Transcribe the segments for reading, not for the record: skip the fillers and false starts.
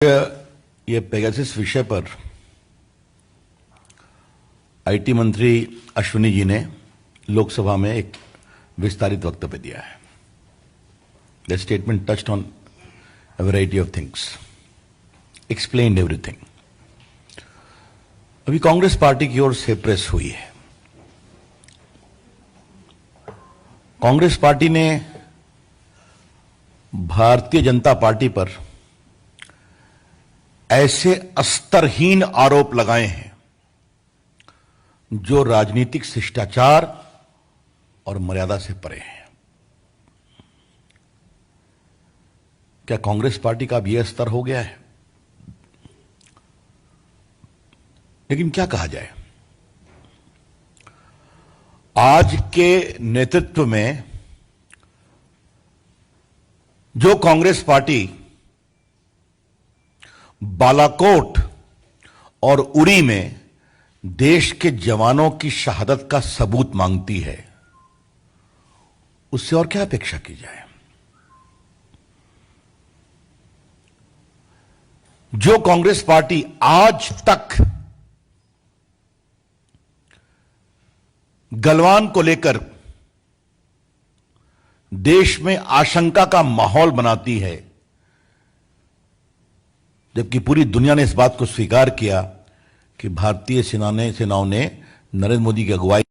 ये पेगासस विषय पर आईटी मंत्री अश्विनी जी ने लोकसभा में एक विस्तारित वक्तव्य दिया है। The statement touched on a variety of things, explained everything. अभी कांग्रेस पार्टी की ओर से प्रेस हुई है। कांग्रेस पार्टी ने भारतीय जनता पार्टी पर ऐसे अस्तरहीन आरोप लगाए हैं जो राजनीतिक शिष्टाचार और मर्यादा से परे हैं। क्या कांग्रेस पार्टी का अब यह स्तर हो गया है? लेकिन क्या कहा जाए, आज के नेतृत्व में जो कांग्रेस पार्टी बालाकोट और उरी में देश के जवानों की शहादत का सबूत मांगती है, उससे और क्या अपेक्षा की जाए। जो कांग्रेस पार्टी आज तक गलवान को लेकर देश में आशंका का माहौल बनाती है, जबकि पूरी दुनिया ने इस बात को स्वीकार किया कि भारतीय सेनाओं ने नरेंद्र मोदी की अगुवाई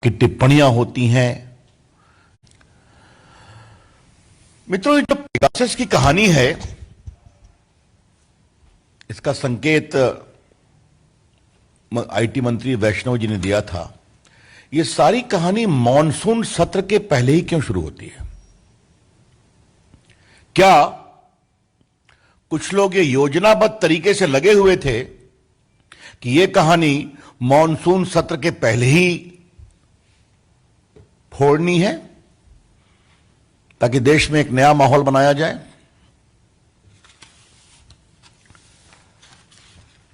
की टिप्पणियां होती हैं। मित्रों, जो पेगासस की कहानी है, इसका संकेत आईटी मंत्री वैष्णव जी ने दिया था। यह सारी कहानी मॉनसून सत्र के पहले ही क्यों शुरू होती है? क्या कुछ लोग ये योजनाबद्ध तरीके से लगे हुए थे कि यह कहानी मॉनसून सत्र के पहले ही फोड़नी है ताकि देश में एक नया माहौल बनाया जाए?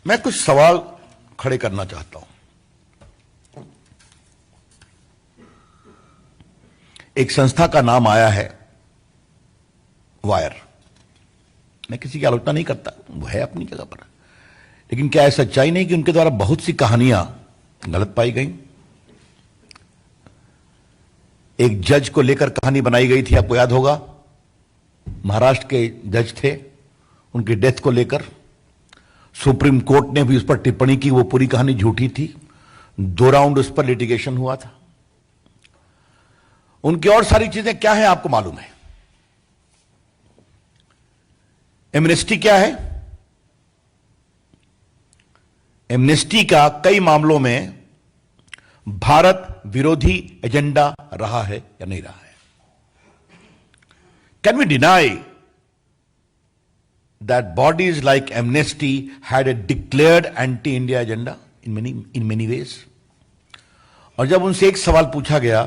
मैं कुछ सवाल खड़े करना चाहता हूं। एक संस्था का नाम आया है वायर। मैं किसी की आलोचना नहीं करता, वो है अपनी जगह पर, लेकिन क्या ऐसा सच्चाई नहीं कि उनके द्वारा बहुत सी कहानियां गलत पाई गई? एक जज को लेकर कहानी बनाई गई थी, आपको याद होगा। महाराष्ट्र के जज थे, उनकी डेथ को लेकर सुप्रीम कोर्ट ने भी उस पर टिप्पणी की, वो पूरी कहानी झूठी थी। 2 राउंड उस पर लिटिगेशन हुआ था। उनकी और सारी चीजें क्या है आपको मालूम है। एमनेस्टी क्या है? एमनेस्टी का कई मामलों में भारत विरोधी एजेंडा रहा है या नहीं रहा है? Can we deny that bodies like Amnesty had a declared anti India agenda in many ways? और जब उनसे एक सवाल पूछा गया,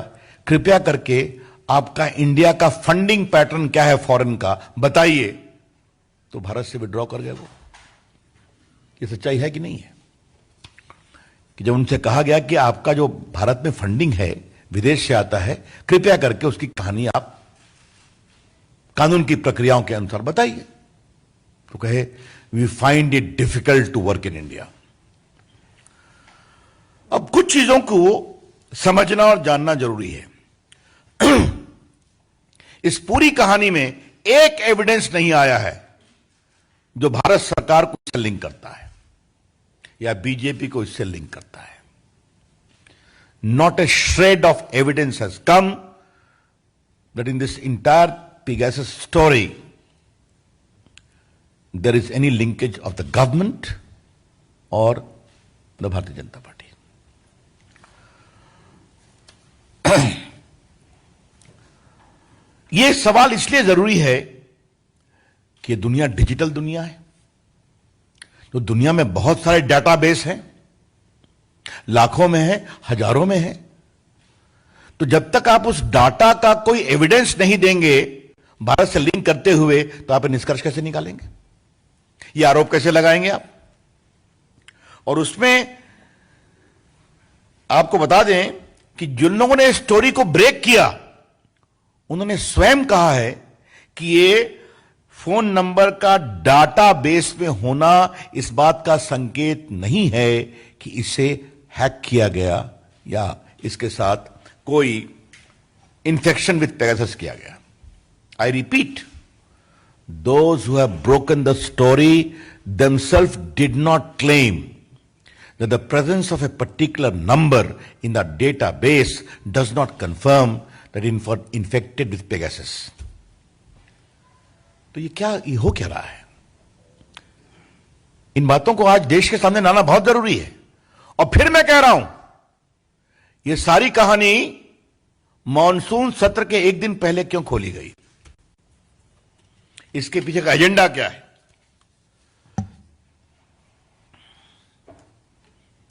कृपया करके आपका इंडिया का फंडिंग पैटर्न क्या है फॉरेन का, बताइए, तो भारत से विड्रॉ कर गए वो। ये सच्चाई है कि नहीं है? कि जब उनसे कहा गया कि आपका जो भारत में फंडिंग है विदेश से आता है, कृपया करके उसकी कहानी आप कानून की प्रक्रियाओं के अनुसार बताइए, तो कहे we find it difficult to work in India. अब कुछ चीजों को समझना और जानना जरूरी है। इस पूरी कहानी में एक एविडेंस नहीं आया है जो भारत सरकार को इससे लिंक करता है या बीजेपी को इससे लिंक करता है। Not a shred of evidence has come that in this entire Pegasus story there is any linkage of the government or the Bharatiya Janata Party. यह सवाल इसलिए जरूरी है कि दुनिया डिजिटल दुनिया है, तो दुनिया में बहुत सारे डाटाबेस हैं, लाखों में है, हजारों में है। तो जब तक आप उस डाटा का कोई एविडेंस नहीं देंगे भारत से लिंक करते हुए, तो आप निष्कर्ष कैसे निकालेंगे, ये आरोप कैसे लगाएंगे आप? और उसमें आपको बता दें कि जिन लोगों ने स्टोरी को ब्रेक किया उन्होंने स्वयं कहा है कि ये फोन नंबर का डाटा बेस में होना इस बात का संकेत नहीं है कि इसे हैक किया गया या इसके साथ कोई इंफेक्शन विथ पेगासस किया गया। I repeat, those who have broken the story themselves did not claim that the presence of a particular number in the database does not confirm that infected with Pegasus. तो ये हो क्या रहा है? इन बातों को आज देश के सामने लाना बहुत जरूरी है। और फिर मैं कह रहा हूं, ये सारी कहानी मॉनसून सत्र के एक दिन पहले क्यों खोली गई? इसके पीछे का एजेंडा क्या है?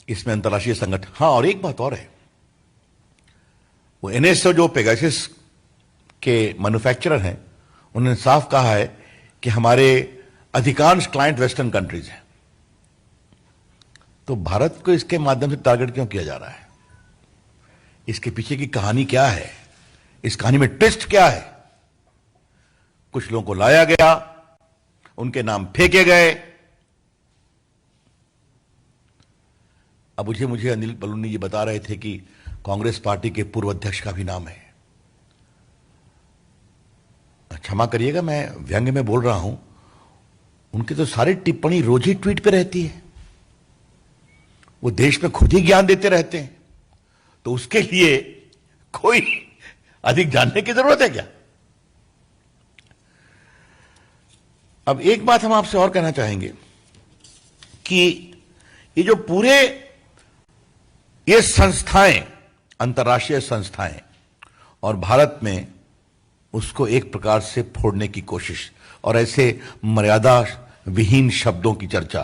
इसमें अंतर्राष्ट्रीय संगठन, हां, और एक बात और है, वो एनएसओ जो पेगासस के मैन्युफैक्चरर हैं, उन्होंने साफ कहा है कि हमारे अधिकांश क्लाइंट वेस्टर्न कंट्रीज हैं। तो भारत को इसके माध्यम से टारगेट क्यों किया जा रहा है? इसके पीछे की कहानी क्या है? इस कहानी में ट्विस्ट क्या है? कुछ लोगों को लाया गया, उनके नाम फेंके गए। अब मुझे अनिल बलूनी जी बता रहे थे कि कांग्रेस पार्टी के पूर्व अध्यक्ष का भी नाम है। क्षमा करिएगा, मैं व्यंग्य में बोल रहा हूं, उनकी तो सारी टिप्पणी रोज ही ट्वीट पे रहती है। वो देश में खुद ही ज्ञान देते रहते हैं, तो उसके लिए कोई अधिक जानने की जरूरत है क्या? अब एक बात हम आपसे और कहना चाहेंगे कि ये जो पूरे ये संस्थाएं, अंतर्राष्ट्रीय संस्थाएं, और भारत में उसको एक प्रकार से फोड़ने की कोशिश और ऐसे मर्यादा विहीन शब्दों की चर्चा,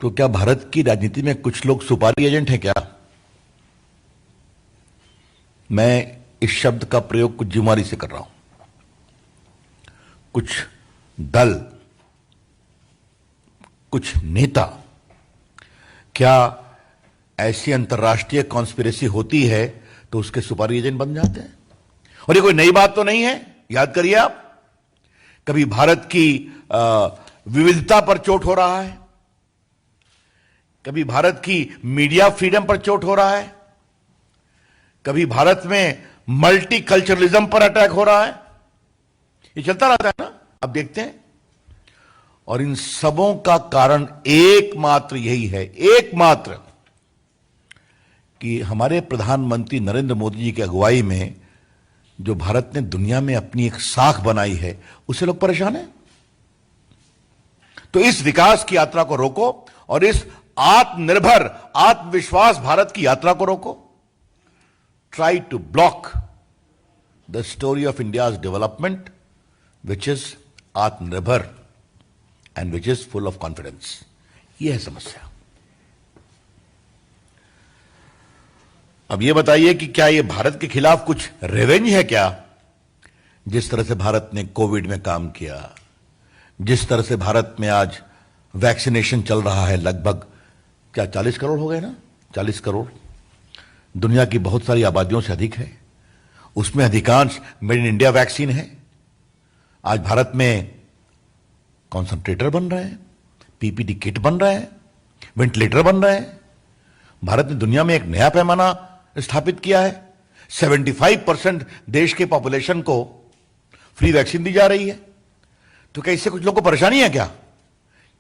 तो क्या भारत की राजनीति में कुछ लोग सुपारी एजेंट हैं क्या? मैं इस शब्द का प्रयोग कुछ जिम्मेदारी से कर रहा हूं। कुछ दल, कुछ नेता, क्या ऐसी अंतर्राष्ट्रीय कॉन्स्पिरेसी होती है तो उसके सुपारी एजेंट बन जाते हैं? और ये कोई नई बात तो नहीं है, याद करिए आप, कभी भारत की विविधता पर चोट हो रहा है, कभी भारत की मीडिया फ्रीडम पर चोट हो रहा है, कभी भारत में मल्टीकल्चरलिज्म पर अटैक हो रहा है। ये चलता रहता है ना, अब देखते हैं। और इन सबों का कारण एकमात्र यही है, एकमात्र, कि हमारे प्रधानमंत्री नरेंद्र मोदी जी की अगुवाई में जो भारत ने दुनिया में अपनी एक साख बनाई है, उससे लोग परेशान हैं। तो इस विकास की यात्रा को रोको और इस आत्मनिर्भर, आत्मविश्वास भारत की यात्रा को रोको। Try to block the story of India's development which is आत्मनिर्भर and which is full of confidence. यह है समस्या। अब यह बताइए कि क्या यह भारत के खिलाफ कुछ रिवेंज है क्या? जिस तरह से भारत ने कोविड में काम किया, जिस तरह से भारत में आज वैक्सीनेशन चल रहा है, लगभग क्या 40 करोड़ हो गए ना, 40 करोड़, दुनिया की बहुत सारी आबादियों से अधिक है, उसमें अधिकांश मेड इन इंडिया वैक्सीन है। आज भारत में कॉन्सेंट्रेटर बन रहे हैं, पीपीटी किट बन रहे हैं, वेंटिलेटर बन रहे हैं। भारत ने दुनिया में एक नया पैमाना स्थापित किया है। 75% देश के पॉपुलेशन को फ्री वैक्सीन दी जा रही है। तो क्या इससे कुछ लोगों को परेशानी है क्या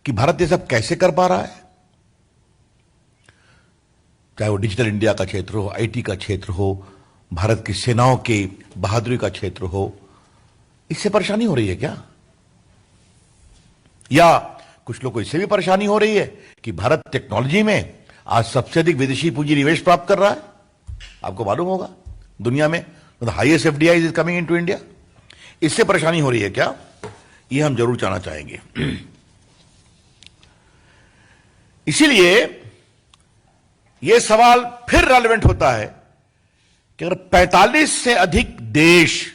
कि भारत ये सब कैसे कर पा रहा है? चाहे वो डिजिटल इंडिया का क्षेत्र हो, आईटी का क्षेत्र हो, भारत की सेनाओं की बहादुरी का क्षेत्र हो, इससे परेशानी हो रही है क्या? या कुछ लोगों को इससे भी परेशानी हो रही है कि भारत टेक्नोलॉजी में आज सबसे अधिक विदेशी पूंजी निवेश प्राप्त कर रहा है। आपको मालूम होगा दुनिया में highest FDI is coming into India. इससे परेशानी हो रही है क्या? ये हम जरूर जानना चाहेंगे। इसीलिए यह सवाल फिर रेलेवेंट होता है कि अगर 45 से अधिक देश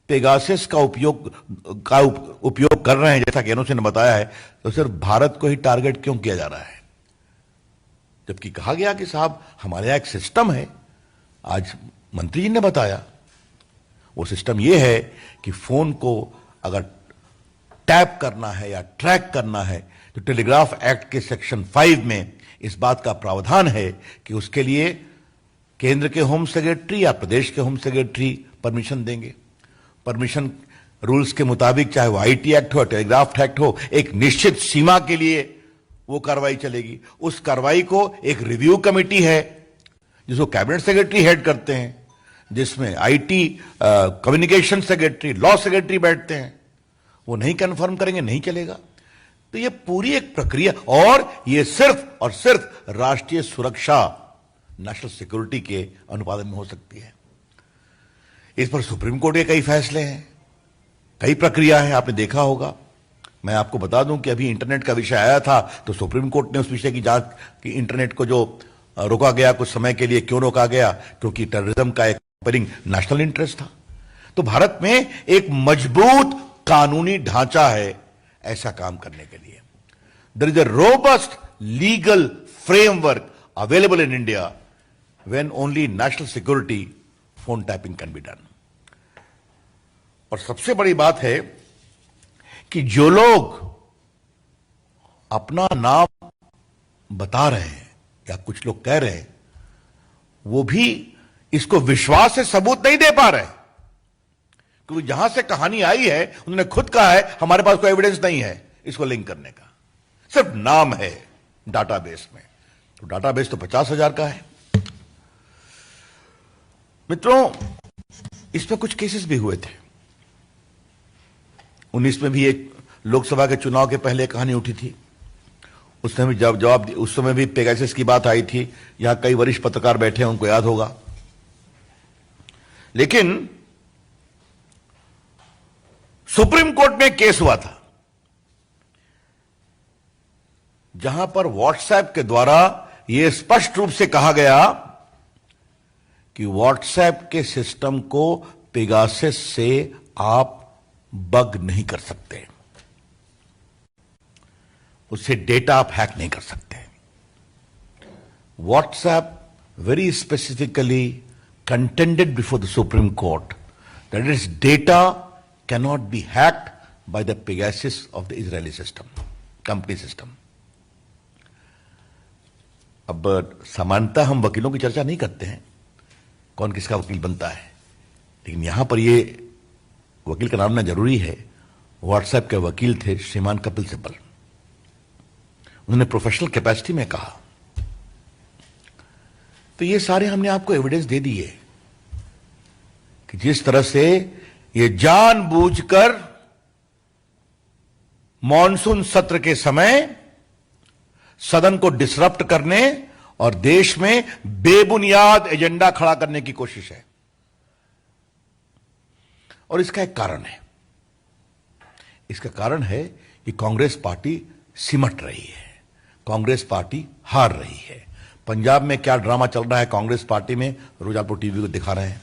पेगासस का उपयोग कर रहे हैं, जैसा कि एनओसी ने बताया है, तो सिर्फ भारत को ही टारगेट क्यों किया जा रहा है? जबकि कहा गया कि साहब हमारे यहां एक सिस्टम है। आज मंत्री जी ने बताया वो सिस्टम यह है कि फोन को अगर टैप करना है या ट्रैक करना है तो टेलीग्राफ एक्ट के सेक्शन 5 में इस बात का प्रावधान है कि उसके लिए केंद्र के होम सेक्रेटरी या प्रदेश के होम सेक्रेटरी परमिशन देंगे। परमिशन रूल्स के मुताबिक, चाहे वो आईटी एक्ट हो, टेलीग्राफ एक्ट हो, एक निश्चित सीमा के लिए वो कार्रवाई चलेगी। उस कार्रवाई को एक रिव्यू कमेटी है जिसको कैबिनेट सेक्रेटरी हेड करते हैं, जिसमें IT, communication secretary, law secretary बैठते हैं। वो नहीं कंफर्म करेंगे, नहीं चलेगा। तो ये पूरी एक प्रक्रिया, और ये सिर्फ और सिर्फ राष्ट्रीय सुरक्षा, नेशनल सिक्योरिटी के अनुपालन में हो सकती है। इस पर सुप्रीम कोर्ट के कई फैसले हैं, कई प्रक्रिया है, आपने देखा होगा। मैं आपको बता दूं कि अभी इंटरनेट का विषय आया था तो सुप्रीम कोर्ट ने उस विषय की जांच की। इंटरनेट को जो रोका गया कुछ समय के लिए, क्यों रोका गया? क्योंकि टेररिज्म का एक नेशनल इंटरेस्ट था। तो भारत में एक मजबूत कानूनी ढांचा है ऐसा काम करने के लिए। There is a robust legal framework available in India when only national security phone tapping can be done. और सबसे बड़ी बात है कि जो लोग अपना नाम बता रहे हैं या कुछ लोग कह रहे हैं, वो भी इसको विश्वास से सबूत नहीं दे पा रहे, क्योंकि जहां से कहानी आई है उन्होंने खुद कहा है हमारे पास कोई एविडेंस नहीं है इसको लिंक करने का, सिर्फ नाम है डाटाबेस में। तो डाटाबेस तो 50,000 का है। मित्रों, इस पर कुछ केसेस भी हुए थे। 19 में भी एक लोकसभा के चुनाव के पहले कहानी उठी थी। उस समय जवाब उस समय भी पेगासस की बात आई थी। यहां कई वरिष्ठ पत्रकार बैठे हैं, उनको याद होगा। लेकिन सुप्रीम कोर्ट में केस हुआ था जहां पर व्हाट्सएप के द्वारा यह स्पष्ट रूप से कहा गया कि व्हाट्सएप के सिस्टम को पेगासस से आप बग नहीं कर सकते, उससे डेटा आप हैक नहीं कर सकते। WhatsApp very specifically contended before the Supreme Court that its data cannot be hacked by the Pegasus of the Israeli system, company system. अब सामान्यतः हम वकीलों की चर्चा नहीं करते हैं, कौन किसका वकील बनता है, लेकिन यहां पर ये वकील का नाम ना जरूरी है। व्हाट्सएप के वकील थे श्रीमान कपिल सिब्बल। उन्होंने प्रोफेशनल कैपेसिटी में कहा। तो ये सारे हमने आपको एविडेंस दे दिए कि जिस तरह से ये जानबूझकर मॉनसून सत्र के समय सदन को डिसरप्ट करने और देश में बेबुनियाद एजेंडा खड़ा करने की कोशिश है। और इसका एक कारण है। इसका कारण है कि कांग्रेस पार्टी सिमट रही है, कांग्रेस पार्टी हार रही है। पंजाब में क्या ड्रामा चल रहा है कांग्रेस पार्टी में, रोज आपको टीवी को दिखा रहे हैं।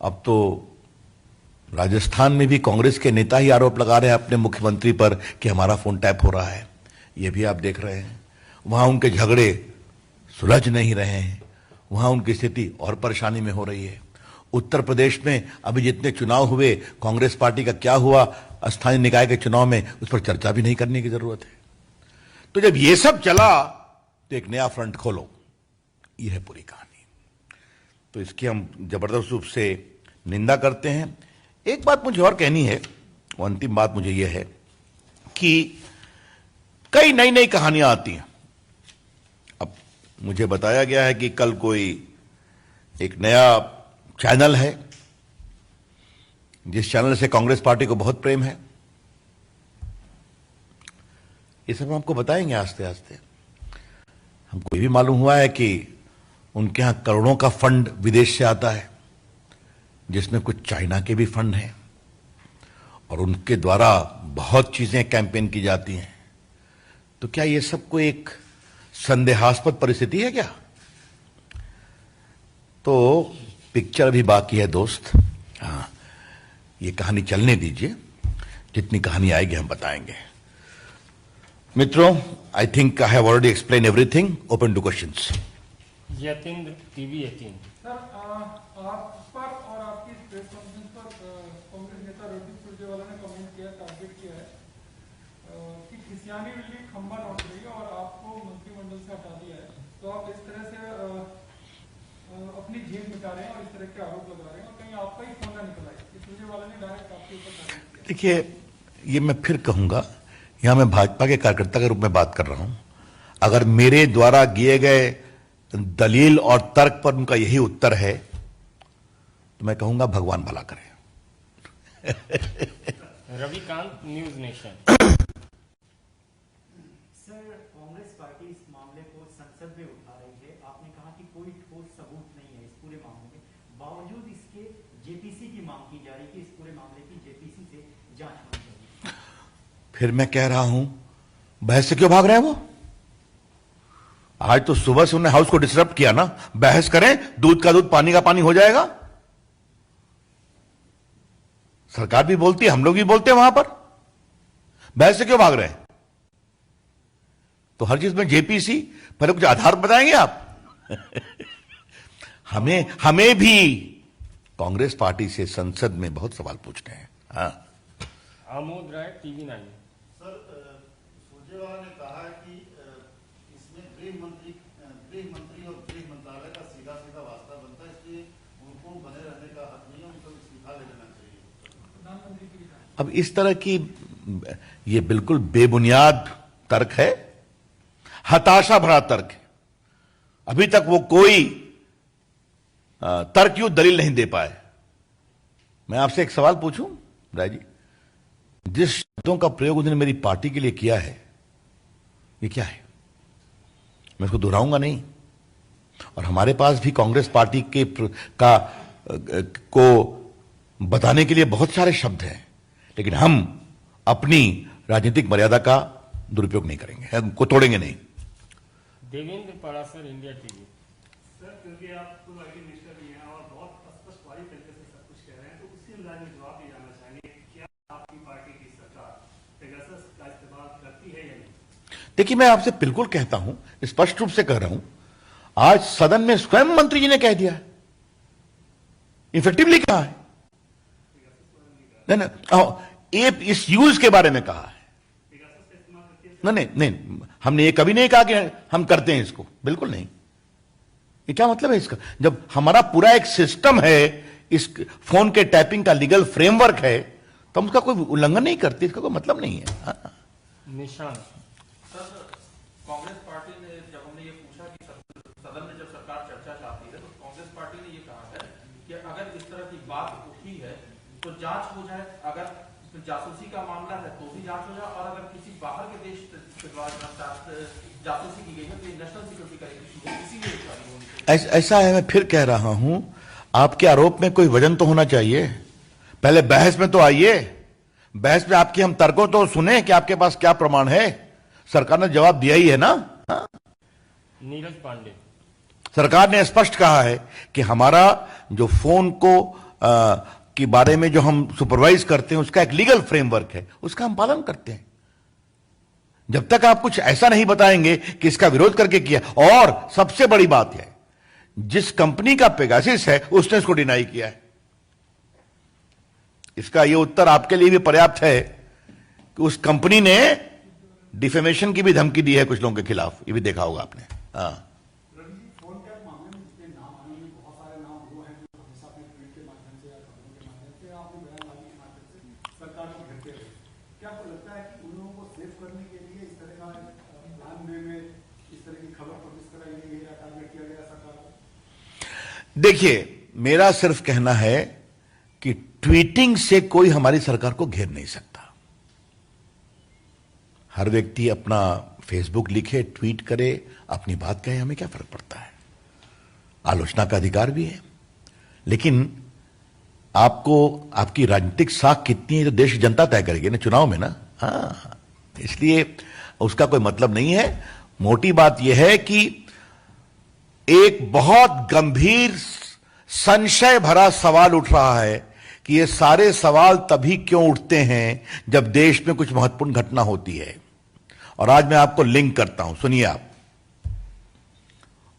अब तो राजस्थान में भी कांग्रेस के नेता ही आरोप लगा रहे हैं अपने मुख्यमंत्री पर कि हमारा फोन टैप हो रहा है। यह भी आप देख रहे हैं। वहां उनके झगड़े सुलझ नहीं रहे हैं, वहां उनकी स्थिति और परेशानी में हो रही है। उत्तर प्रदेश में अभी जितने चुनाव हुए, कांग्रेस पार्टी का क्या हुआ स्थानीय निकाय के चुनाव में, उस पर चर्चा भी नहीं करने की जरूरत है। तो जब ये सब चला तो एक नया फ्रंट खोलो, यह है पूरी कहानी। तो इसकी हम जबरदस्त रूप से निंदा करते हैं। एक बात मुझे और कहनी है, और अंतिम बात मुझे यह है कि कई नई नई कहानियां आती हैं। अब मुझे बताया गया है कि कल कोई एक नया चैनल है जिस चैनल से कांग्रेस पार्टी को बहुत प्रेम है। ये सब हम आपको बताएंगे आस्ते आस्ते। हमको ये भी मालूम हुआ है कि उनके यहां करोड़ों का फंड विदेश से आता है, जिसमें कुछ चाइना के भी फंड हैं, और उनके द्वारा बहुत चीजें कैंपेन की जाती हैं। तो क्या ये सब कोई एक संदेहास्पद परिस्थिति है क्या? तो पिक्चर भी बाकी है दोस्त। हाँ, ये कहानी चलने दीजिए, जितनी कहानी आएगी हम बताएंगे। मित्रों, I think I have already explain everything. Open two questions. Yatindra TV 18। Sir, आप पर और आपकी प्रेस कॉन्फ्रेंस पर कांग्रेस नेता रणदीप सुरजेवाला ने कमेंट किया, टारगेट किया है कि खिसियानी बिल्ली खंबा लौट रही है और आपको मंत्रिमंडल से हटा दिया है। तो आप इस तरह से अपनी जेब मिटा रहे हैं और इस तरह के आरोप लगा रहे हैं, और कहीं आपका ही फोन ना निकला है। सुरजेवाला ने डायरेक्ट आपके ऊपर टारगेट किया। देखिए, ये मैं फिर कहूंगा, यहां मैं भाजपा के कार्यकर्ता के रूप में बात कर रहा हूं। अगर मेरे द्वारा दिए गए दलील और तर्क पर उनका यही उत्तर है तो मैं कहूंगा भगवान भला करे। Ravikant, news nation. Sir, Congress party इस मामले को संसद में उठा रही है। आपने कहा कि कोई ठोस सबूत नहीं है इस पूरे मामले में, बावजूद इसके जेपीसी की मांग की जा रही है कि इस पूरे मामले की जेपीसी से जांच होनी चाहिए। फिर मैं कह रहा हूं, बहस से क्यों भाग रहे हैं वो? आज तो सुबह से उन्होंने हाउस को डिस्टर्ब किया ना। बहस करें, दूध का दूध पानी का पानी हो जाएगा। सरकार भी बोलती है, हम लोग भी बोलते हैं वहां पर। बहस से क्यों भाग रहे हैं? तो हर चीज में जेपीसी, पहले कुछ आधार बताएंगे आप। हमें भी कांग्रेस पार्टी से संसद में बहुत सवाल पूछने हैं। हाँ, आमोद राय, टीवी 9। सर, सुरजेवाला ने कहा है कि इसमें गृह मंत्री और गृह मंत्रालय का सीधा सीधा वास्ता बनता है, इसलिए उनको बने रहने का हक नहीं है, उनको इस्तीफा ले लेना चाहिए। प्रधानमंत्री की भी अब इस तरह की ये बिल्कुल बेबुनियाद तर्क है, हताशा भरा तर्क है। अभी तक वो कोई तर्कयुक्त दलील नहीं दे पाए। मैं आपसे एक सवाल पूछूं राय जी, जिस शब्दों का प्रयोग उन्होंने मेरी पार्टी के लिए किया है, ये क्या है? मैं इसको दोहराऊंगा नहीं। और हमारे पास भी कांग्रेस पार्टी को बताने के लिए बहुत सारे शब्द हैं, लेकिन हम अपनी राजनीतिक मर्यादा का दुरुपयोग नहीं करेंगे, हमको तोड़ेंगे नहीं। Devendra Parashar, India TV. Sir, क्योंकि आप खुद आईटी मिनिस्टर भी हैं और बहुत स्पष्ट वाली तरीके से सब कुछ कह रहे हैं, तो उसी अंदाज में जवाब ये जानना चाहेंगे, क्या आपकी पार्टी की सरकार पेगासस का इस्तेमाल करती है या नहीं? देखिए, मैं आपसे बिल्कुल कहता हूं, स्पष्ट रूप से कह रहा हूं, आज सदन में स्वयं मंत्री जी ने कह दिया है, इफेक्टिवली कहा है। नहीं, इस यूज के बारे में कहा है। नहीं नहीं नहीं, हमने ये कभी नहीं कहा कि हम करते हैं इसको, बिल्कुल नहीं। ये क्या मतलब है इसका? जब हमारा पूरा एक सिस्टम है, इस फोन के टैपिंग का लीगल फ्रेमवर्क है, तो हम उसका कोई उल्लंघन नहीं करते, इसका कोई मतलब नहीं है। हाँ। निशान। सर, कांग्रेस पार्टी ने जब हमने ये पूछा कि सदन में जब सरकार चर्चा चाहती है, तो कांग्रेस पार्टी ने ये कहा है कि अगर इस तरह की बात उठी है तो जांच हो जाए, अगर जासूसी का मामला है तो भी जांच हो जाए, और अगर किसी बाहर के देश के द्वारा जासूसी की गई है तो ये नेशनल सिक्योरिटी का इसीलिए ऐसा है, मैं फिर कह रहा हूं, आपके आरोप में कोई वजन तो होना चाहिए। पहले बहस में तो आइए, बहस में आपकी हम तर्कों तो सुने कि आपके पास क्या प्रमाण है। सरकार ने जवाब दिया ही है ना। हाँ? नीरज पांडे। सरकार ने स्पष्ट कहा है कि हमारा जो फोन को के बारे में जो हम सुपरवाइज करते हैं, उसका एक लीगल फ्रेमवर्क है, उसका हम पालन करते हैं। जब तक आप कुछ ऐसा नहीं बताएंगे कि इसका विरोध करके किया, और सबसे बड़ी बात है, जिस कंपनी का पेगासिस है उसने इसको डिनाई किया है। इसका ये उत्तर आपके लिए भी पर्याप्त है कि उस कंपनी ने डिफेमेशन की भी धमकी दी है कुछ लोगों के खिलाफ, ये भी देखा होगा आपने। हाँ, रवि जी, फोन टैप मामले में जितने नाम आने में बहुत सारे नाम वो हैं जो हमेशा अपने ट्वीट के माध्यम से या खबरों के माध्यम से आपने बयानबाजी के माध्यम से सरकार को घेरते रहे। क्या आपको लगता है कि उन लोगों को सेव करने के लिए इस तरह का प्लान में इस तरह की खबर पब्लिश कराई गई है या टारगेट किया गया सरकार को? देखिए, मेरा सिर्फ कहना है कि ट्वीटिंग से कोई हमारी सरकार को घेर नहीं सकता। हर व्यक्ति अपना फेसबुक लिखे, ट्वीट करे, अपनी बात कहे, हमें क्या फर्क पड़ता है। आलोचना का अधिकार भी है, लेकिन आपको आपकी राजनीतिक साख कितनी है तो देश की जनता तय करेगी ना चुनाव में ना। हाँ, इसलिए उसका कोई मतलब नहीं है। मोटी बात यह है कि एक बहुत गंभीर संशय भरा सवाल उठ रहा है कि ये सारे सवाल तभी क्यों उठते हैं जब देश में कुछ महत्वपूर्ण घटना होती है। और आज मैं आपको लिंक करता हूं, सुनिए आप,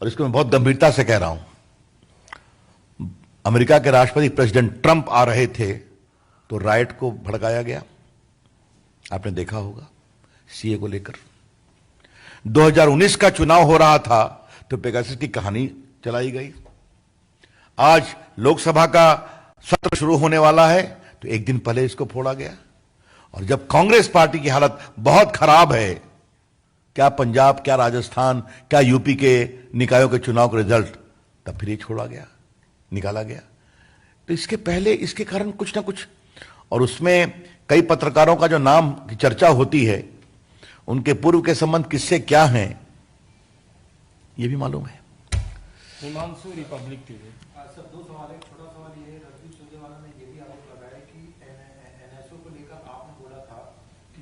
और इसको मैं बहुत गंभीरता से कह रहा हूं। अमेरिका के राष्ट्रपति प्रेसिडेंट ट्रंप आ रहे थे तो राइट को भड़काया गया, आपने देखा होगा, सीए को लेकर। 2019 का चुनाव हो रहा था तो पेगासस की कहानी चलाई गई। आज लोकसभा का सत्र शुरू होने वाला है तो एक दिन पहले इसको फोड़ा गया। और जब कांग्रेस पार्टी की हालत बहुत खराब है, क्या पंजाब, क्या राजस्थान, क्या यूपी के निकायों के चुनाव का रिजल्ट, तब फिर ये छोड़ा गया, निकाला गया। तो इसके पहले इसके कारण कुछ ना कुछ, और उसमें कई पत्रकारों का जो नाम की चर्चा होती है, उनके पूर्व के संबंध किससे क्या हैं, ये भी मालूम है। Himanshu, Republic TV. सर, दो सवाल है। छोटा सवाल ये है, रणदीप सुरजेवाला ने ये भी आरोप लगाया कि एनएसओ को लेकर आपने बोला था कि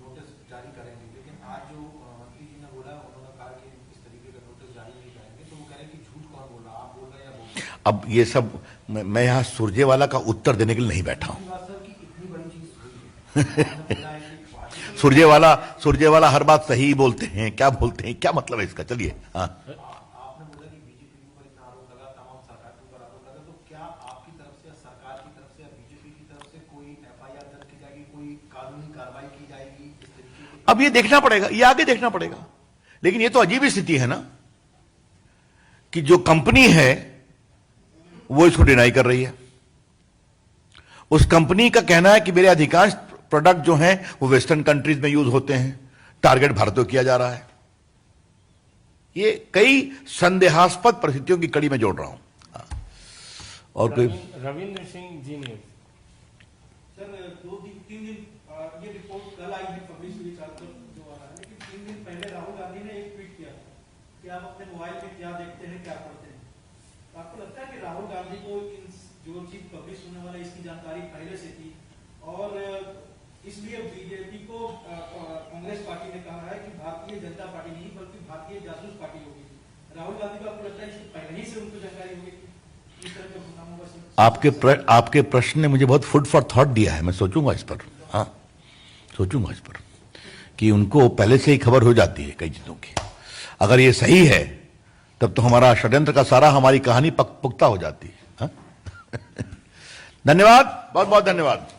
नोटिस जारी करेंगे, लेकिन आज जो मंत्री जी ने बोला, उन्होंने कहा कि इस तरीके का नोटिस जारी नहीं करेंगे। तो वो कह रहे हैं कि झूठ कौन बोल रहा, आप बोल रहे हैं या बोल रहे हैं? अब ये सब मैं यहां सुरजेवाला का उत्तर देने के लिए नहीं बैठा हूं। बात सर की इतनी बड़ी चीज हुई है सुरजेवाला हर बात सही बोलते हैं, क्या बोलते हैं, क्या मतलब है इसका? चलिए। हाँ, आपने बोला कि बीजेपी के ऊपर इतना आरोप लगा, तमाम सरकार के ऊपर आरोप लगा, तो क्या आपकी तरफ से, सरकार की तरफ से या बीजेपी की तरफ से कोई एफआईआर दर्ज की जाएगी, कोई कानूनी कार्रवाई की जाएगी इस तरीके की? अब ये देखना पड़ेगा, ये आगे देखना पड़ेगा। लेकिन ये तो अजीब स्थिति है ना कि जो कंपनी है वो इसको डिनाई कर रही है। उस कंपनी का कहना है कि मेरे अधिकांश प्रोडक्ट जो हैं वो वेस्टर्न कंट्रीज में यूज होते हैं, टारगेट भारत को किया जा रहा है। ये कई संदेहास्पद परिस्थितियों की कड़ी में जोड़ रहा हूं। और कोई? रविंद्र सिंह, जी न्यूज। सर, 2-3 दिन ये रिपोर्ट कल आई है, पब्लिश हुई चालकर जो आ रहा है, लेकिन 3 दिन पहले राहुल गांधी ने एक ट्वीट किया कि आप अपने मोबाइल में क्या देखते हैं, क्या पढ़ते हैं। तो आपको लगता है कि राहुल गांधी को जो चीज पब्लिश होने वाला है इसकी जानकारी पहले से थी, और इसलिए बीजेपी को कांग्रेस पार्टी ने कहा है कि भारतीय जनता पार्टी नहीं बल्कि भारतीय जासूस पार्टी होगी। राहुल गांधी को आपको लगता है इसकी पहले ही से उनको जानकारी होगी इस तरह का नाम होगा? आपके प्रश्न ने मुझे बहुत फूड फॉर थॉट दिया है। मैं सोचूंगा इस पर, हाँ सोचूंगा इस पर, कि उनको पहले से ही खबर हो जाती है कई चीजों की। अगर ये सही है तब तो हमारा षड्यंत्र का सारा, हमारी कहानी पुख्ता हो जाती है। हाँ? धन्यवाद, बहुत बहुत धन्यवाद।